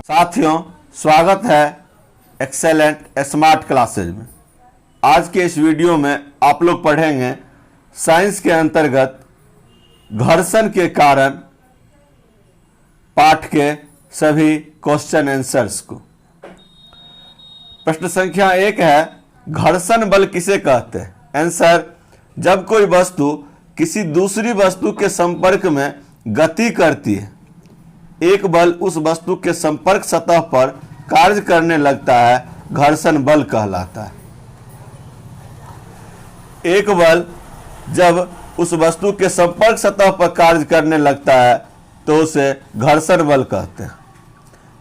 साथियों, स्वागत है एक्सेलेंट स्मार्ट क्लासेज में। आज के इस वीडियो में आप लोग पढ़ेंगे साइंस के अंतर्गत घर्षण के कारण पाठ के सभी क्वेश्चन आंसर्स को। प्रश्न संख्या 1 है, घर्षण बल किसे कहते हैं? आंसर, जब कोई वस्तु किसी दूसरी वस्तु के संपर्क में गति करती है, एक बल उस वस्तु के संपर्क सतह पर कार्य करने लगता है, घर्षण बल कहलाता है। एक बल जब उस वस्तु के संपर्क सतह पर कार्य करने लगता है तो उसे घर्षण बल कहते हैं।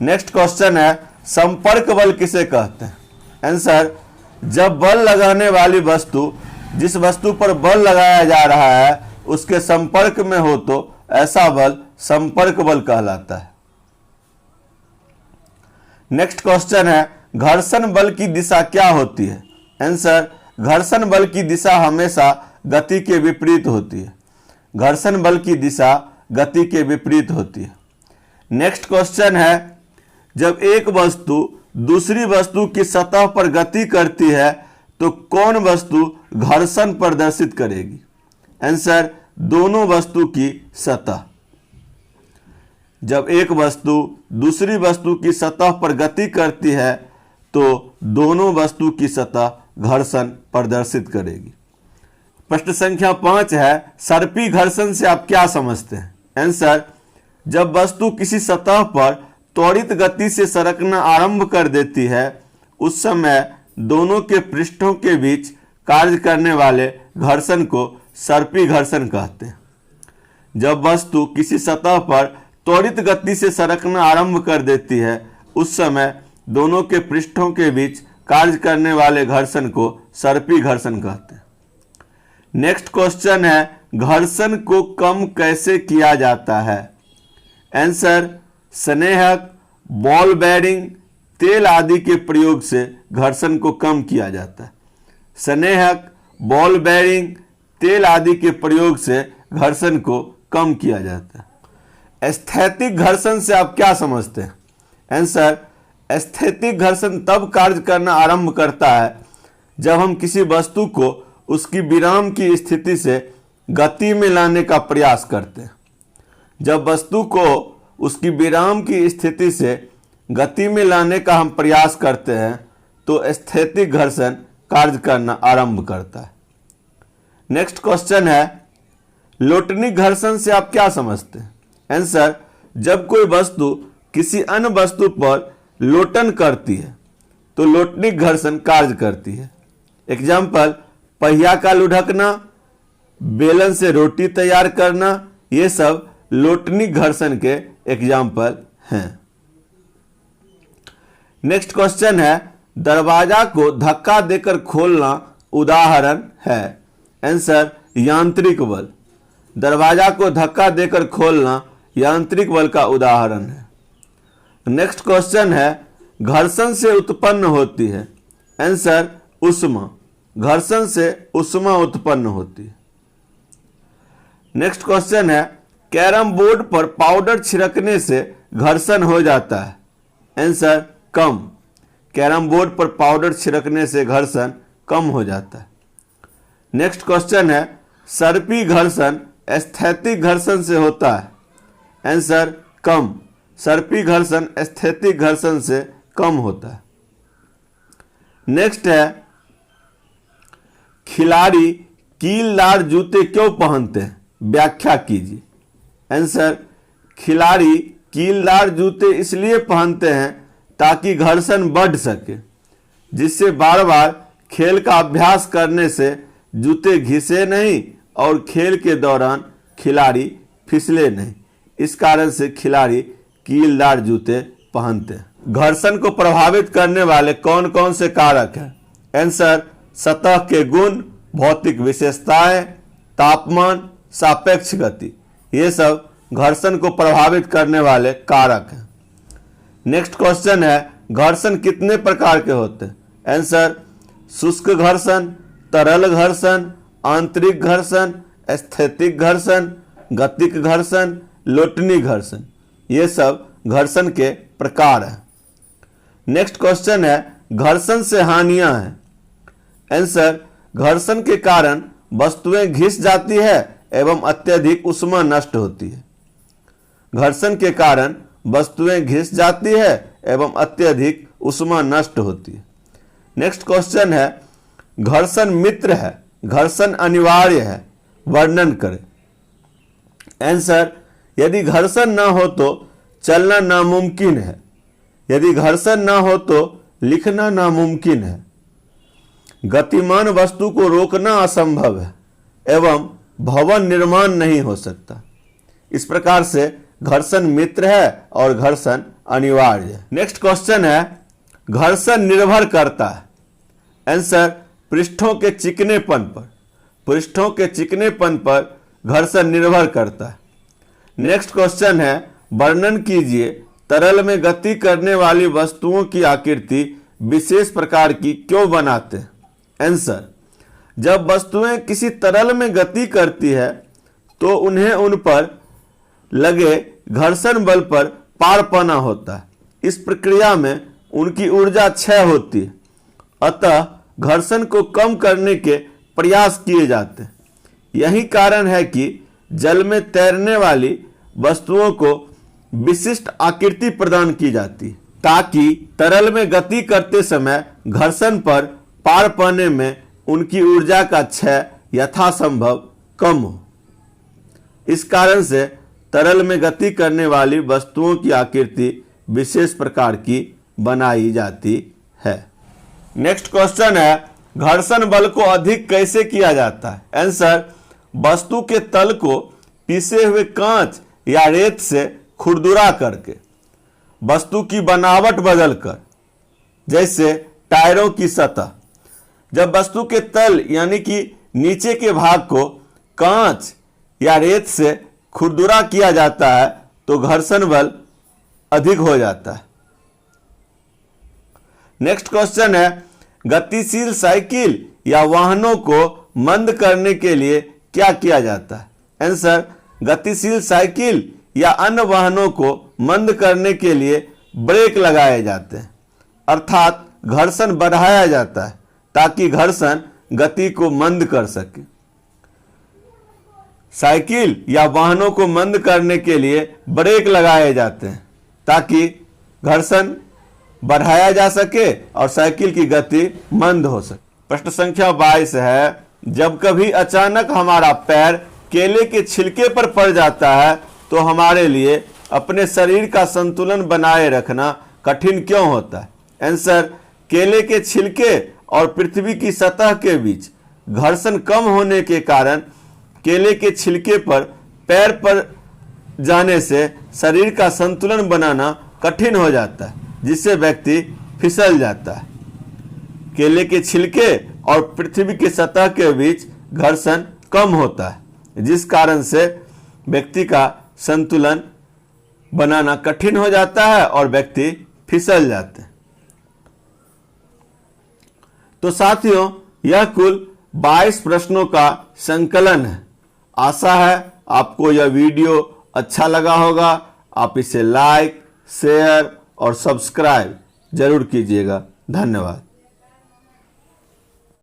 नेक्स्ट क्वेश्चन है, संपर्क बल किसे कहते हैं? आंसर, जब बल लगाने वाली वस्तु जिस वस्तु पर बल लगाया जा रहा है उसके संपर्क में हो तो ऐसा बल संपर्क बल कहलाता है। नेक्स्ट क्वेश्चन है, घर्षण बल की दिशा क्या होती है? आंसर, घर्षण बल की दिशा हमेशा गति के विपरीत होती है। घर्षण बल की दिशा गति के विपरीत होती है। नेक्स्ट क्वेश्चन है, जब एक वस्तु दूसरी वस्तु की सतह पर गति करती है तो कौन वस्तु घर्षण प्रदर्शित करेगी? आंसर, दोनों वस्तु की सतह। जब एक वस्तु दूसरी वस्तु की सतह पर गति करती है तो दोनों वस्तु की सतह घर्षण प्रदर्शित करेगी। प्रश्न संख्या 5 है, सर्पी घर्षण से आप क्या समझते हैं? आंसर, जब वस्तु किसी सतह पर त्वरित गति से सरकना आरंभ कर देती है उस समय दोनों के पृष्ठों के बीच कार्य करने वाले घर्षण को सर्पी घर्षण कहते हैं। जब वस्तु किसी सतह पर त्वरित गति से सरकना आरंभ कर देती है उस समय दोनों के पृष्ठों के बीच कार्य करने वाले घर्षण को सर्पी घर्षण कहते हैं। नेक्स्ट क्वेश्चन है, घर्षण को कम कैसे किया जाता है? आंसर, स्नेहक, बॉल बेयरिंग, तेल आदि के प्रयोग से घर्षण को कम किया जाता है। स्नेहक, बॉल बेयरिंग, तेल आदि के प्रयोग से घर्षण को कम किया जाता है। स्थैतिक घर्षण से आप क्या समझते हैं? आंसर, स्थैतिक घर्षण तब कार्य करना आरंभ करता है जब हम किसी वस्तु को उसकी विराम की स्थिति से गति में लाने का प्रयास करते हैं। जब वस्तु को उसकी विराम की स्थिति से गति में लाने का हम प्रयास करते हैं तो स्थैतिक घर्षण कार्य करना आरंभ करता है। नेक्स्ट क्वेश्चन है, लोटनिक घर्षण से आप क्या समझते हैं? आंसर, जब कोई वस्तु किसी अन्य वस्तु पर लोटन करती है तो लोटनिक घर्षण कार्य करती है। एग्जाम्पल, पहिया का लुढ़कना, बेलन से रोटी तैयार करना, ये सब लोटनिक घर्षण के एग्जाम्पल हैं। नेक्स्ट क्वेश्चन है, दरवाजा को धक्का देकर खोलना उदाहरण है? आंसर, यांत्रिक बल। दरवाजा को धक्का देकर खोलना यांत्रिक बल का उदाहरण है। नेक्स्ट क्वेश्चन है, घर्षण से उत्पन्न होती है? आंसर, ऊष्मा। घर्षण से ऊष्मा उत्पन्न होती है। नेक्स्ट क्वेश्चन है, कैरम बोर्ड पर पाउडर छिड़कने से घर्षण हो जाता है? आंसर, कम। कैरम बोर्ड पर पाउडर छिड़कने से घर्षण कम हो जाता है। नेक्स्ट क्वेश्चन है, सर्पी घर्षण स्थैतिक घर्षण से होता है? आंसर, कम। सर्पी घर्षण स्थैतिक घर्षण से कम होता है। नेक्स्ट है, खिलाड़ी कीलदार जूते क्यों पहनते हैं? व्याख्या कीजिए। आंसर, खिलाड़ी कीलदार जूते इसलिए पहनते हैं ताकि घर्षण बढ़ सके, जिससे बार बार खेल का अभ्यास करने से जूते घिसे नहीं और खेल के दौरान खिलाड़ी फिसले नहीं। इस कारण से खिलाड़ी कीलदार जूते पहनते हैं। घर्षण को प्रभावित करने वाले कौन कौन से कारक हैं? आंसर, सतह के गुण, भौतिक विशेषताएं, तापमान, सापेक्ष गति, ये सब घर्षण को प्रभावित करने वाले कारक हैं। नेक्स्ट क्वेश्चन है, घर्षण कितने प्रकार के होते हैं? आंसर, शुष्क घर्षण, तरल घर्षण, आंतरिक घर्षण, स्थैतिक घर्षण, गतिक घर्षण, लोटनी घर्षण, ये सब घर्षण के प्रकार है। नेक्स्ट क्वेश्चन है, घर्षण से हानियां हैं। आंसर, घर्षण के कारण वस्तुएं घिस जाती है एवं अत्यधिक ऊष्मा नष्ट होती है। घर्षण के कारण वस्तुएं घिस जाती है एवं अत्यधिक ऊष्मा नष्ट होती है। नेक्स्ट क्वेश्चन है, घर्षण मित्र है, घर्षण अनिवार्य है, वर्णन करें। आंसर, यदि घर्षण न हो तो चलना नामुमकिन है। यदि घर्षण न हो तो लिखना नामुमकिन है। गतिमान वस्तु को रोकना असंभव है एवं भवन निर्माण नहीं हो सकता। इस प्रकार से घर्षण मित्र है और घर्षण अनिवार्य है। नेक्स्ट क्वेश्चन है, घर्षण निर्भर करता है। आंसर, पृष्ठों के चिकनेपन पर। पृष्ठों के चिकनेपन पर घर्षण निर्भर करता है। नेक्स्ट क्वेश्चन है, वर्णन कीजिए तरल में गति करने वाली वस्तुओं की आकृति विशेष प्रकार की क्यों बनाते हैं। आंसर, जब वस्तुएं किसी तरल में गति करती है तो उन्हें उन पर लगे घर्षण बल पर पार पाना होता है। इस प्रक्रिया में उनकी ऊर्जा क्षय होती है, अतः घर्षण को कम करने के प्रयास किए जाते हैं। यही कारण है कि जल में तैरने वाली वस्तुओं को विशिष्ट आकृति प्रदान की जाती है, ताकि तरल में गति करते समय घर्षण पर पार पाने में उनकी ऊर्जा का क्षय यथासंभव कम हो। इस कारण से तरल में गति करने वाली वस्तुओं की आकृति विशेष प्रकार की बनाई जाती है। नेक्स्ट क्वेश्चन है, घर्षण बल को अधिक कैसे किया जाता है। आंसर, वस्तु के तल को पीसे हुए कांच या रेत से खुरदुरा करके, वस्तु की बनावट बदलकर, जैसे टायरों की सतह। जब वस्तु के तल यानी कि नीचे के भाग को कांच या रेत से खुरदुरा किया जाता है तो घर्षण बल अधिक हो जाता है। नेक्स्ट क्वेश्चन है, गतिशील साइकिल या वाहनों को मंद करने के लिए क्या किया जाता है। आंसर, गतिशील साइकिल या अन्य वाहनों को मंद करने के लिए ब्रेक लगाए जाते हैं, अर्थात घर्षण बढ़ाया जाता है ताकि घर्षण गति को मंद कर सके। साइकिल या वाहनों को मंद करने के लिए ब्रेक लगाए जाते हैं ताकि घर्षण बढ़ाया जा सके और साइकिल की गति मंद हो सके। प्रश्न संख्या 22 है, जब कभी अचानक हमारा पैर केले के छिलके पर पड़ जाता है तो हमारे लिए अपने शरीर का संतुलन बनाए रखना कठिन क्यों होता है। आंसर, केले के छिलके और पृथ्वी की सतह के बीच घर्षण कम होने के कारण केले के छिलके पर पैर पर जाने से शरीर का संतुलन बनाना कठिन हो जाता है, जिससे व्यक्ति फिसल जाता है। केले के छिलके और पृथ्वी की सतह के बीच घर्षण कम होता है, जिस कारण से व्यक्ति का संतुलन बनाना कठिन हो जाता है और व्यक्ति फिसल जाते हैं। तो साथियों, यह कुल 22 प्रश्नों का संकलन है। आशा है आपको यह वीडियो अच्छा लगा होगा। आप इसे लाइक, शेयर और सब्सक्राइब जरूर कीजिएगा। धन्यवाद।